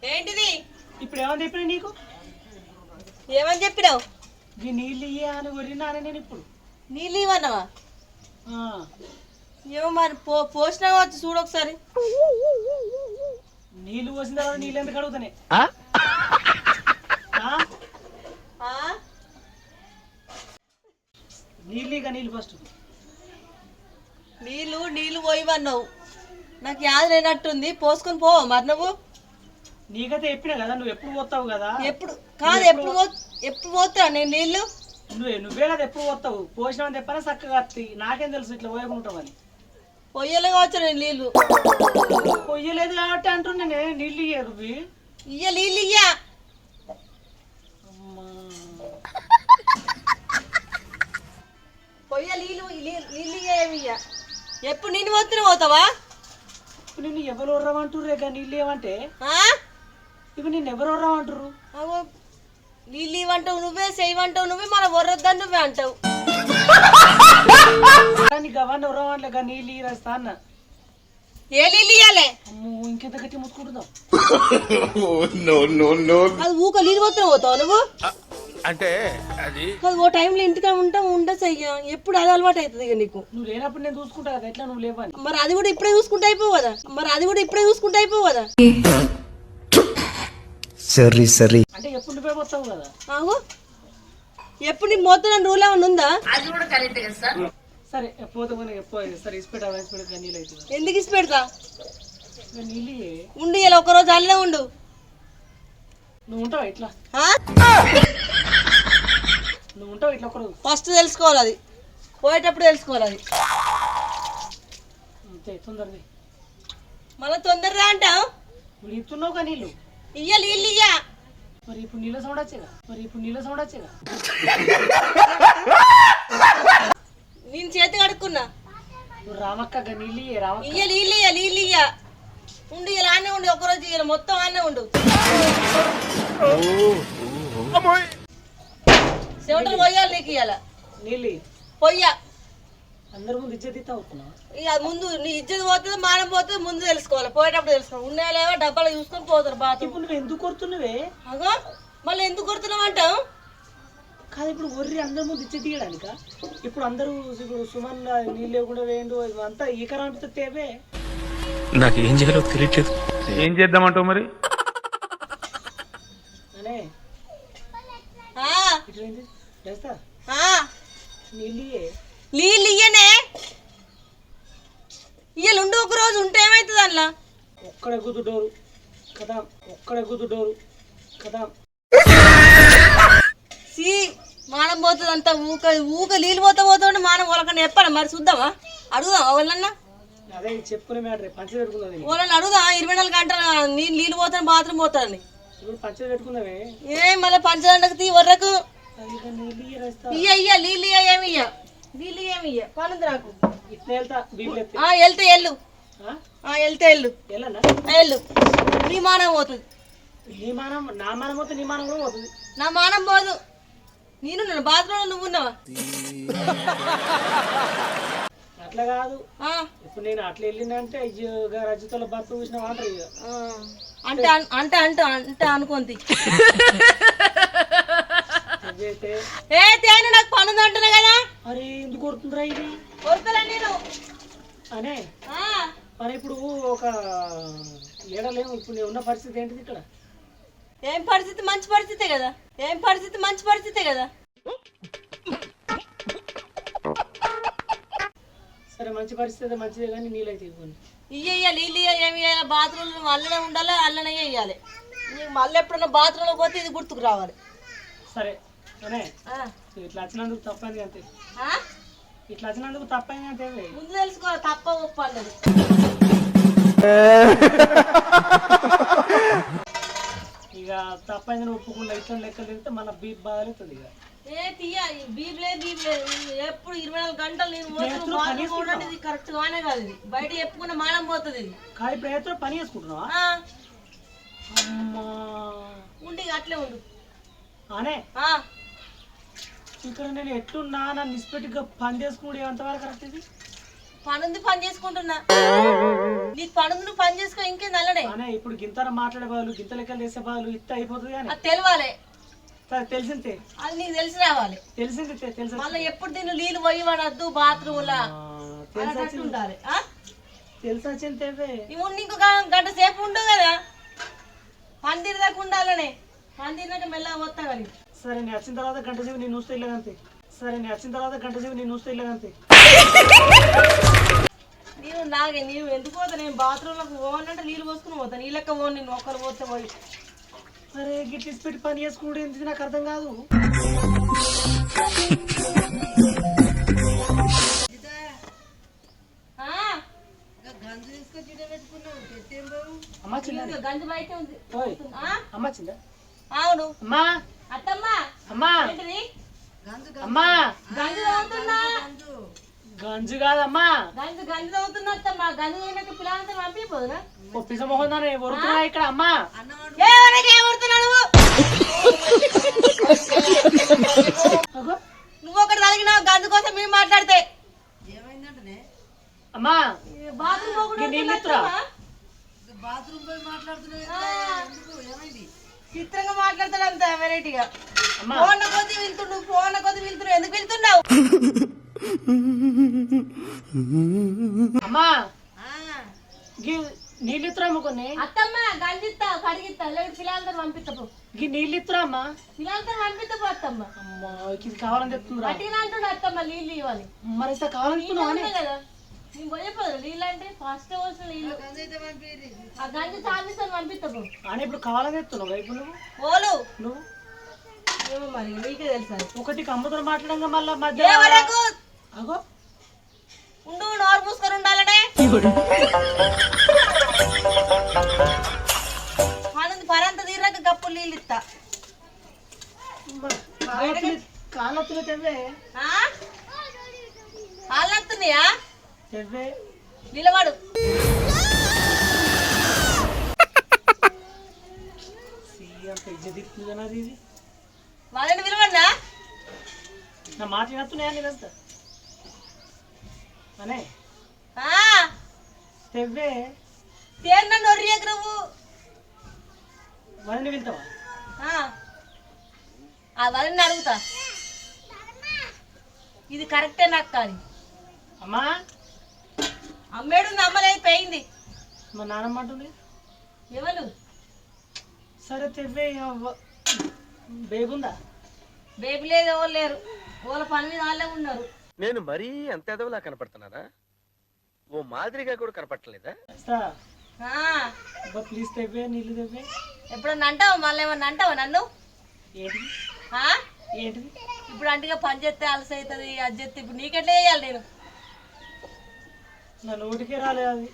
ఏంటిది? ఇప్పుడు ఏమని చెప్పినా నీకు? ఏమని చెప్పినావు? ఈ నీళ్ళు ఇయ్యా అని కొరినానే నేను ఇప్పుడు. నీళ్ళు ఇవ్వన్నావా? ఏమో మరి పోసినా వచ్చి చూడు ఒకసారి. నీళ్ళు పోసిన తర్వాత నీళ్ళు ఎందుకు అడుగుతానే? నీళ్ళు ఇక నీళ్ళు ఫస్ట్. నీళ్ళు పోయివన్నావు, నాకు యాద లేనట్టుంది. పోసుకొని పోవా మరి నువ్వు? నీకైతే చెప్పినా కదా, నువ్వు ఎప్పుడు పోతావు కదా. ఎప్పుడు కాదు, ఎప్పుడు పోతా నేను నీళ్ళు? నువ్వే కదా ఎప్పుడు పోతావు. పోసినామని చెప్పానే చక్కగా వస్తాయి. నాకేం తెలుసు ఇట్లా పోయకుంటావు అని. పొయ్యలే కావచ్చు నేను నీళ్ళు. పొయ్యలేదు కాబట్టి అంటున్నా నేను. నీళ్ళు ఇయ్యారు నీళ్ళు ఇయ్యా. పొయ్య నీళ్ళు ఇయ్యా. ఎప్పుడు నిన్ను పోతున్నా పోతావా? ఇప్పుడు నిన్ను ఎవరు వర్రమంటారు రేక? నీళ్ళు ఏమంటే ఇప్పుడు నిన్ను ఎవరు వర్రమంటారు? నీళ్ళు ఇవ్వంటావు నువ్వే, చేయమంటావు నువ్వే, మన వర్రొద్దని నువ్వే అంటావు. నీకు అవన్నీ వర్రమంటలే. నీళ్ళు ఇస్తా అన్న. ఏ నీళ్ళు ఇయ్యాలి? ఇంకెంత గట్టి ముట్టుకుంటుందావు? అది ఊక నీళ్ళు పోతున్నా పోతావు నువ్వు అంటే అది ఓ టైంలో ఇంటికి ఉండొచ్చు అయ్యా. ఎప్పుడు అది అలవాటు అవుతుంది ఇక నీకు. నువ్వు లేనప్పుడు నేను చూసుకుంటా కదా. ఎట్లా నువ్వు లేవని మరి అది కూడా ఇప్పుడే చూసుకుంటే అయిపోవు కదా. సరే అంటే ఎప్పుడు నువ్వే పోతావు కదా. ఎప్పుడు నీ మొత్తం రూల్ ఏమన్నా ఉందా? అది కూడా కరెక్ట్ కదా సార్. సరే పోతే సరే ఇసిపెట్టా నీళ్ళు అవుతుంది. ఎందుకు ఇసి పెడతా? నీళ్ళు ఉండు, ఇలా ఒకరోజు అల్లే ఉండు. నువ్వు ఉంటావా ఇట్లా? నువ్వు ఉంటావు ఇట్లా ఒకరోజు? ఫస్ట్ తెలుసుకోవాలి, అది పోయేటప్పుడు తెలుసుకోవాలి. అది అంతే తొందరది. మళ్ళీ తొందరగా అంటావు. నువ్వు ఇస్తున్నావు కదా నీళ్ళు. నీళ్ళు ఇయ్యా. మరి ఇప్పుడు నీళ్ళ సౌండ్ వచ్చేగా. నేను చేతి కడుక్కున్నా. నువ్వు రామక్క నీళ్ళు నీళ్ళు ఇయ్యా. ఉండు, ఇలా ఆనే ఉండు ఒకరోజు. ఇలా మొత్తం ఆనే ఉండు. చెవిటలు పోయాలి నీకు. ఇయ్యాల నీళ్ళు పొయ్యా. అందరి ముందు ఇజ్జత్ ఇస్తా అవుతున్నావు. ఇక ముందు నీ ఇజ్జత్ పోతుంది, మానం పోతుంది. ముందు తెలుసుకోవాలి, పోయేటప్పుడు తెలుసుకోవాలి. ఉన్నాయా డబ్బాలు చూసుకొని పోతారు బాత్రూమ్. ఇప్పుడు నువ్వు ఎందుకు కొడుతున్నావే? అగో మళ్ళీ ఎందుకు కొడుతున్నావు అంటావు? కాదు, ఇప్పుడు ఒర్రి అందరి ముందు ఇచ్చి తీయడానిక? ఇప్పుడు అందరూ ఇప్పుడు సుమన్ నీళ్ళు లేకుండా వేయండు అంతా ఈకరం అనిపిస్తే తేవే. నాకు ఏం చేయాలో తెలియట్లేదు. ఏం చేద్దామంటావు మరి? అనే ఇట్లయింది చేస్తా. నీళ్ళు ఇయ్యనే. ఇయ్యలుండు ఒక రోజు ఉంటే ఏమైతుంది అందులో? ఒక్కడే గుద్దు డోరు కదా. మానం పోతుంది అంతా. ఊక నీళ్ళు పోతా మానం వాళ్ళకన్నా చెప్పాలి మరి. చూద్దామా, అడుగుదాం వాళ్ళన్నా. అదే చెప్పుకునే మ్యాటర్. పంచ పెట్టుకుందాం వాళ్ళని అడుగుదా. 24 గంటలు నీళ్ళు పోతాను, బాత్రూమ్ పోతానని. ఇప్పుడు పంచ పెట్టుకుందామే. మళ్ళీ పంచదండకు తీ వర్రకు. నీళ్ళు ఏమియ్య పనుంది నాకు. వెళ్తే నీ మానం పోతుంది. నా మానం పోతే నీ మానం కూడా పోతుంది. నా మానం పోదు. నేను బాత్రూంలో నువ్వు ఉన్నావా? అట్లా కాదు. ఇప్పుడు నేను అట్లా వెళ్ళిందంటే రజతల భర్త చూసిన వాటర్ ఇక అంటే అనుకోంది. తేను నాకు పనుంది అంటున్నా కదా. అరే ఎందుకు కొడుతుందిరా ఇది? కొడుతులే నేను అనే. మరి ఇప్పుడు ఒక ఏడలేము. ఇప్పుడు నేను ఉన్న పరిస్థితి ఏంటిది ఇక్కడ? ఏం పరిస్థితి? మంచి పరిస్థితి కదా. సరే మంచి పరిస్థితి మంచిదే, కానీ నీళ్ళు అయితే ఇవ్వండి. నీళ్ళు ఏమి బాత్రూంలో అల్లనే ఉండాలి, అల్లనే వేయాలి. నీకు మళ్ళీ ఎప్పుడన్నా బాత్రూంలో పోతే ఇది గుర్తుకు రావాలి. సరే అనే ఇట్లా వచ్చినందుకు తప్పైంది అంతే. ముందు తెలుసుకోవాలి తప్ప ఒప్పు అన్నది. ఇక తప్పైందని ఒప్పుకుండా ఇట్లా లెక్కలు తిరిగితే మన బీప్ బాగాలేదు. ఇక బీబ్లేదు. ఎప్పుడు 24 గంటలు నేను కరెక్ట్ గానే కాదు. ఇది బయట చెప్పుకున్న మానం పోతుంది. ఇది కానీ ఇప్పుడు పని చేసుకుంటున్నావా? ఉండి అట్లే ఉండు. అనే ఇక్కడ నేను ఎట్లున్నా నన్ను నిస్పెట్టిగా పని చేసుకుంటే ఎంతవరకు కరెక్ట్? ఇది పని చేసుకుంటున్నా. నీకు పనుంది నువ్వు పని చేసుకో ఇంకేంది అల్లనే అనే ఇప్పుడు గింతన మాట్లాడే వాళ్ళు గింత లెక్కలు చేసే వాళ్ళు ఇత్త అయిపోతుంది కానీ అది తెలవాలి తెలిసిందే అది నీకు తెలిసి రావాలి తెలిసింది తెలుసు మళ్ళీ ఎప్పుడు దీన్ని నీళ్ళు పోయి పడద్దు బాత్రూమ్ లా ఉండాలి తెలిసి వచ్చింది ఇవ్వండి ఇంకొక గంట సేపు ఉండు కదా పని తీరదాకా ఉండాలనే పని తీరినాక మెల్లగా పోతా కానీ సరే నేను వచ్చిన తర్వాత గంట సేపు నేను చూస్తే ఇల్లగంతే నీవు ఎందుకు పోతా నేను బాత్రూంలోకి పోవాలంటే నీళ్ళు పోసుకుని పోతా నీ లెక్క పోను నేను ఒక్కరు పోతే పోయి అరే గిట్టిస్ పెట్టి పని చేసుకుంటే ఎందుకు నాకు అర్థం కాదు గంజు బయట ఉంది అమ్మ చిన్న అవును అమ్మా అత్తమ్మా అమ్మా అమ్మా గంజు తవ్వుతున్నా గంజు కాదమ్మా గంజు తవ్వుతున్నా అత్తమ్మా గంజు అయినాక పిల్లలంతా పంపిపోదునా పిస మొహం వరుతున్నా ఇక్కడ అమ్మా నువ్వు ఒకటి తగినావు గంజు కోసం మేము మాట్లాడితే అమ్మా బాత్రూమ్ పోయి చిత్రంగా మాట్లాడతాడు అంత వెరైటీగా ఫోన్ కొద్ది వెళ్తున్నావు ఎందుకు వెళ్తున్నావు అమ్మా నీళ్ళు ఇస్తురామ్మ కొన్ని అత్తమ్మ గంజిస్తా కడిగిస్తా లేదు పిల్లలందరూ పంపిస్తావు నీళ్ళు ఇస్తురామ్మా పిల్లలందరూ పంపిస్తావు అత్తమ్మ అమ్మా ఇది కావాలని చెప్తుందా అట్టిగా అంటుండే అత్తమ్మ నీళ్ళు ఇవ్వాలి మరి కావాలని కదా నేను పోయిపోదు నీళ్ళు అంటే ఫస్ట్ వచ్చిన నీళ్ళు ఆ గంజి చాలిస్తాను పంపిస్తావు అని ఇప్పుడు కావాలని చెప్తున్నావు వైపు ఓలు నువ్వు ఏమో మరి నీకే తెలుసా ఒకటి కమ్ముతో మాట్లాడంగా మళ్ళా మధ్య అగో ఉండు నోరు పూసుకొని ఉండాలనే పరంత తీరాక గప్పులు నీళ్ళు ఇస్తా కాళ్ళొత్తులు తెవ్వే కాళ్ళొస్తున్నాయా తెవ్వే నిలబడు ఇది వాళ్ళని విలువన్నా నా మాట వినస్తున్నాయా నీ వెళ్తా అనే తెవ్వే తేన్న నొర్రియకు నువ్వు వాళ్ళని వెళ్తావా ఆ వాళ్ళని అడుగుతా ఇది కరెక్టే నాకు కానీ అమ్మా అమ్మేడు నమ్మలేదు పోయింది మా నాన్నమ్మ అంటుంది ఎవరు సరే తెవ్వే బేబుందా బేబీ లేదు ఎవరు లేరు వాళ్ళ పని మీద వాళ్ళే ఉన్నారు నేను మరీ అంత ఎదవలా కనపడుతున్నారా ఓ మాదిరిగా కూడా కనపడలేదా ప్లీజ్ తెవ్వే నీళ్ళు తెవ్వే ఎప్పుడన్నా అంటావా మళ్ళీ ఏమన్నా అంటావా నన్ను ఏంటిది ఏంటిది ఇప్పుడు అంటగా పని చేస్తే అలసి అవుతుంది అది చేస్తే ఇప్పుడు నీకెట్లా వేయాలి నేను నా నోటికే రాలేదు అది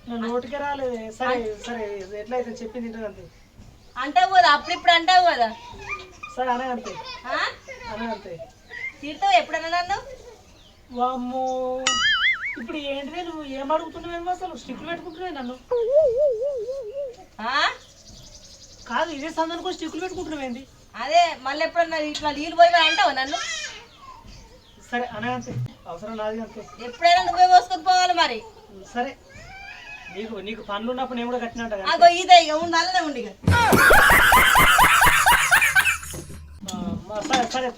నా నోటికే రాలేదు సరే సరే ఎట్లయితే చెప్పింది అంతే అంటావు కదా అప్పుడు ఇప్పుడు అంటావు కదా సరే అనగంతే అనగంతే తీరుతావు ఎప్పుడన్నా నన్ను వామ్మో ఇప్పుడు ఏంటిది నువ్వు ఏం అడుగుతున్నావేమో అసలు స్టిక్లు పెట్టుకుంటున్నావు నన్ను కాదు ఇదే సందర్భం స్టిక్లు పెట్టుకుంటున్నావేంది అదే మళ్ళీ ఎప్పుడన్నా ఇట్లా నీళ్ళు పోయి అంటావు నన్ను సరే అనగంతే అవసరం నాది అంతే ఎప్పుడైనా నువ్వే పోసుకొని పోవాలి మరి సరే నీకు నీకు పనులు ఉన్నప్పుడు నేను కూడా కట్టినట్టు అగో ఇదే ఇక ఉండి అల్లనే ఉండి సరే సరే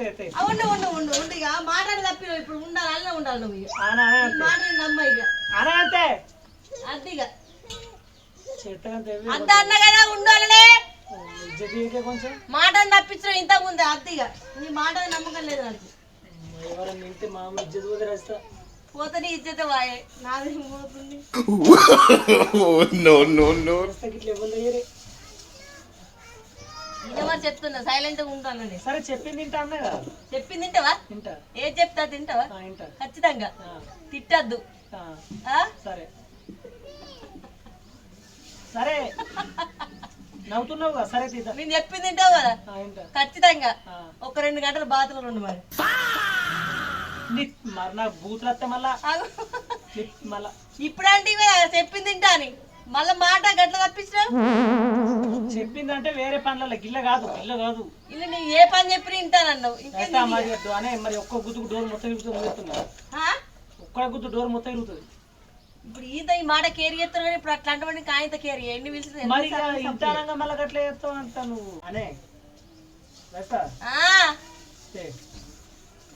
ఉండు ఉండు ఉండు ఉండి ఇక మాట్లాడి తప్పిన ఇప్పుడు ఉండాలి అల్లనే ఉండాలి నువ్వు ఇక మాట్లాడి నమ్మ ఇక అనగంతే అద్దిగా చేతగంతే అంత అన్న కదా ఉండాలనే కొంచెం మాటలు తప్పించడం ఇంత ముందే అద్దిగా నీ మాట నమ్మకం లేదు నాకు ఎవరన్నా నింటే మామూలు ఇజ్జత్ పోతే రాస్తా పోతే నీ ఇజ్జత వాయే నాది పోతుంది మరి చెప్తున్నా సైలెంట్ గా ఉంటానండి సరే చెప్పింది తింటా అన్నా కదా చెప్పింది తింటావా తింటా ఏం చెప్తా తింటావా ఖచ్చితంగా తిట్టద్దు సరే సరే నవ్వుతున్నావు కదా సరే తీద్దా నేను చెప్పింది తింటావు కదా ఖచ్చితంగా ఒక 2 గంటలు బాతులు ఉండు మరి మరి నాకు బూతులు వస్తే మళ్ళా మళ్ళా ఇప్పుడంటే చెప్పింది తింటా అని మళ్ళా మాట గట్ల తప్పించినా చెప్పిందంటే వేరే పనుల గిల్ల కాదు ఇల్లు నీ ఏ పని చెప్పి వింటానన్నావు అనే మరి ఒక్క గుద్దుకు డోర్ మొత్తం ఇరుగుతుంది ఒక్క గుద్దు డోర్ మొత్తం ఇరుగుతుంది ఇప్పుడు ఈత ఈ మాట కేర్ చేస్తారు కానీ ఇప్పుడు అట్లాంటి వాడిని కాయంత కేర్ ఎన్ని పిలిచింది మరి ఇంటానంగా మళ్ళీ అట్లా చేస్తావు అంట నువ్వు అనే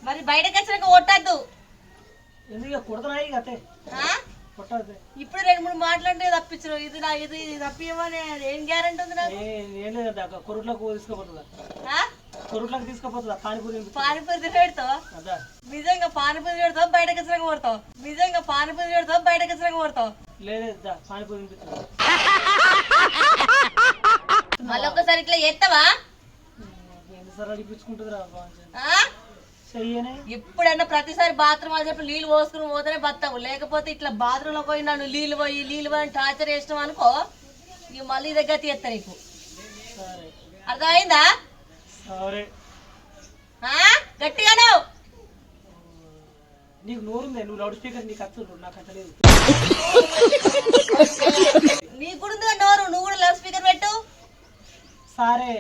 మరి బయటకు వచ్చినాక కొట్టద్దు ఎందుకు కొడుతున్నాయి అతే కొట్టదు ఇప్పుడు 2-3 మాటలంటే తప్పించరు ఇది నా ఇది తప్పియమని ఏం గ్యారెంటీ ఉంది నాకు ఏం లేదంట కొరుట్లకు తీసుకుపోతుందా కొరుట్లకు తీసుకుపోతుందా పానీపూరి తిని పెడతావా నిజంగా పానీపూరి పెడతావు బయటకు వచ్చినాక కొడతావు నిజంగా పానీపూరి పెడతావు బయటకు వచ్చినాక కొడతావు లేదు పానీపూరి మళ్ళీ ఒక్కసారి ఇట్లా చేస్తావా ఎన్నిసార్లు అడిపించుకుంటుందిరా ఎప్పుడన్నా ప్రతిసారి బాత్రూమ్ అని చెప్పి నీళ్ళు పోసుకుని పోతేనే బతావు లేకపోతే ఇట్లా బాత్రూమ్ లో పోయి నన్ను నీళ్ళు పోయి టార్చర్ చేసినాం అనుకో ఇక మళ్ళీ దగ్గర తీస్తా నీకు అర్థమైందా గట్టిగాను నీకు నోరుందే నువ్వు లౌడ్ స్పీకర్ నీకు అత్తు నాకు అత్తలేదు నీకు కూడా నోరు నువ్వు కూడా లౌడ్ స్పీకర్ పెట్టు సరే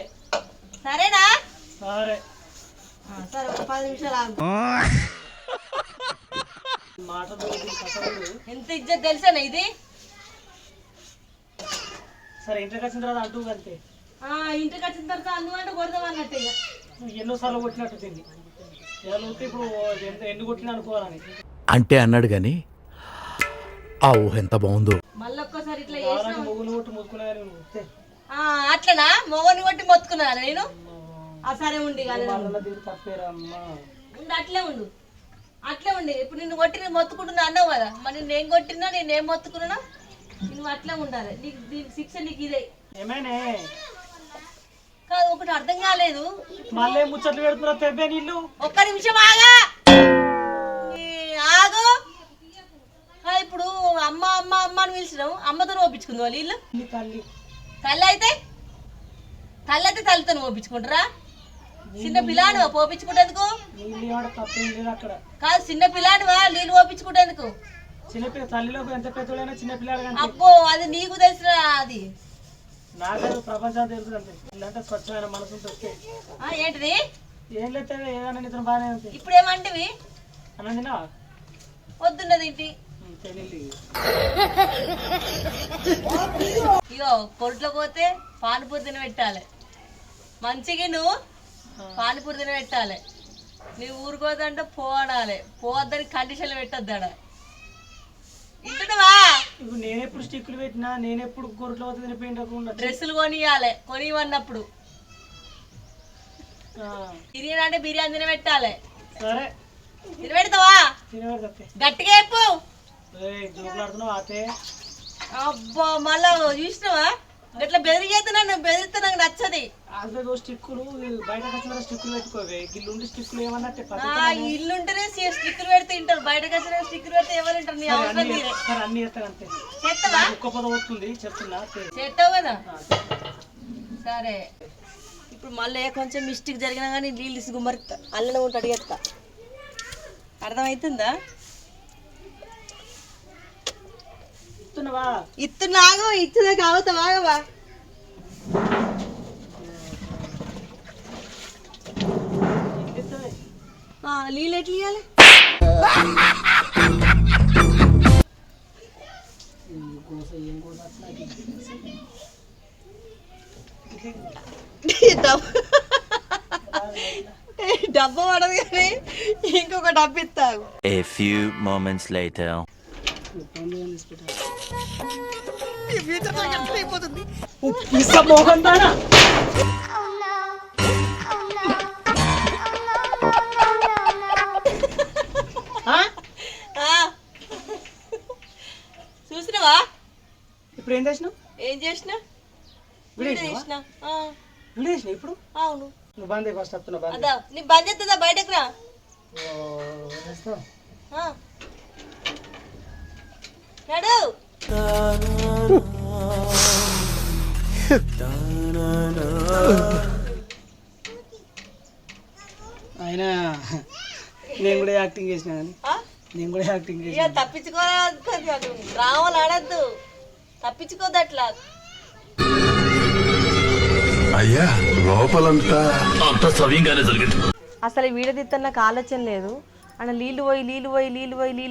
సరేనా సరే సరే 10 నిమిషాలు ఆగు ఎంత ఇజ్జత్ తెలుసానా ఇది సరే ఇంటికి వచ్చిన తర్వాత అంటూ అంతే ఇంటికి వచ్చిన తర్వాత అన్ను అంటే కొడదాం అన్నట్టు ఎన్నోసార్లు కొట్టినట్టు తింది ఇప్పుడు ఎన్ని కొట్టినా అనుకోవాలని అంటే అన్నాడు గాని ఆ ఊహ ఎంత బాగుందో మళ్ళీ ఒక్కసారి ఇట్లా మొగులు కొట్టి మొక్కున్నా అట్లనా మొగని కొట్టి మొత్తుకున్నా నేను సరే ఉండి అట్లే ఉండు అట్లే ఉండి ఇప్పుడు నిన్ను కొట్టి నేను మొత్తుకుంటున్నా అన్నావు కదా మరి నేనేం కొట్టినా నేనేం మొత్తుకున్నా నువ్వు అట్లే ఉండాలి నీకు దీనికి శిక్ష నీకు ఇదే ఏమైనా కాదు ఒకటి అర్థం కాలేదు మళ్ళీ ముచ్చట్లు పెడుతున్నా తెబ్బే నీళ్ళు ఒక్క నిమిషం ఆగా ఆగు ఇప్పుడు అమ్మ అమ్మ అమ్మ అని పిలిచినావు అమ్మతో ఓపించుకుంది వాళ్ళు వీళ్ళు తల్లి అయితే తల్లితో ఓపించుకుంటారా చిన్న పిల్లాడువా పోపించుకుంటేందుకు కాదు చిన్న పిల్లాడువా నీళ్ళు పోపించుకుంటేందుకు చిన్నపిల్ల తల్లిలో ఎంత పెద్దోడైనా చిన్న పిల్లాడు అబ్బో అది నీకు తెలిసిన అది నాకు ప్రపంచం తెలుసు అంటే స్వచ్ఛమైన మనసు ఏంటిది ఏం లేదు ఏదైనా నిద్ర బాగానే ఉంది ఇప్పుడు ఏమంటివి అన్నదినా వద్దున్నది ఇంటి ఇగో కొట్లో పోతే పానీపూరి తిన పెట్టాలి మంచిగా నువ్వు పానీపూరి తిన పెట్టాలి నీ ఊరుకోదంటే పోనాలి పోవద్దని కండిషన్లు పెట్టద్దాడ ఇంటున్నావా ఇప్పుడు నేనెప్పుడు స్టిక్కులు పెట్టినా నేనెప్పుడు కొరట్లో తినిపోయిన డ్రెస్సులు కొనియాలి కొనివన్నప్పుడు బిర్యానీ అంటే బిర్యానీ తిన పెట్టాలి సరే తిన పెడతావా గట్టిగా చెప్పు అబ్బా మళ్ళా చూసినావా ఇట్లా బెదిరితే నన్ను బెదిరితే నాకు నచ్చది స్టిక్కులు బయట స్టిక్కులు పెట్టుకోవే ఇల్లుండి స్టిక్కులు ఏమన్నట్టే ఇల్లుంటేనే స్టిక్కులు పెడితే తింటారు బయటకు వచ్చిన స్టిక్కులు పెడితే ఎవరు తింటారు నీ అవసరం తీరే అన్ని చేస్తానంతే చేస్తావా వస్తుంది చెప్తున్నా చేస్తావు కదా సరే ఇప్పుడు మళ్ళీ కొంచెం మిస్టేక్ జరిగినా కానీ నీళ్ళు ఇసుగు మరి అల్లనే ఉంటే అడిగేస్తా అర్థమవుతుందా ఇస్తున్నాగు ఇచ్చిన కావతావా నీళ్ళు ఎట్లు ఇవ్వాలి డబ్బా పడదు కానీ ఇంకొక డబ్బు ఇస్తావు. A few moments later. చూసినావా ఇప్పుడు ఏం చేసినావు? ఏం చేసినా చేసినా ఇప్పుడు అవును నువ్వు బంద్ ఫస్ట్ వస్తున్నా అదా నీ బంద్ చేస్తుందా బయటకు రా నడు అయినా నేను కూడా యాక్టింగ్ చేసిన కానీ నేను కూడా యాక్టింగ్ చేసిన తప్పించుకోవాలి రావాలి ఆడద్దు తప్పించుకోద్దు అట్లా అయ్యా లోపలంతా అంత సవ్యంగానే జరిగింది. అసలు వీడియో తీస్తే నాకు ఆలోచన లేదు అన్న నీళ్ళు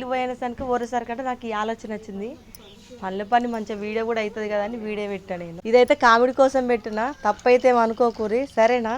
పోయి అనేసరికి ఓరేసరికి అంటే నాకు ఈ ఆలోచన వచ్చింది. పని మంచిగా వీడియో కూడా అవుతుంది కదా అని వీడియో పెట్టాను నేను. ఇదైతే కామెడీ కోసం పెట్టినా, తప్పైతే ఏమనుకోకూరి, సరేనా?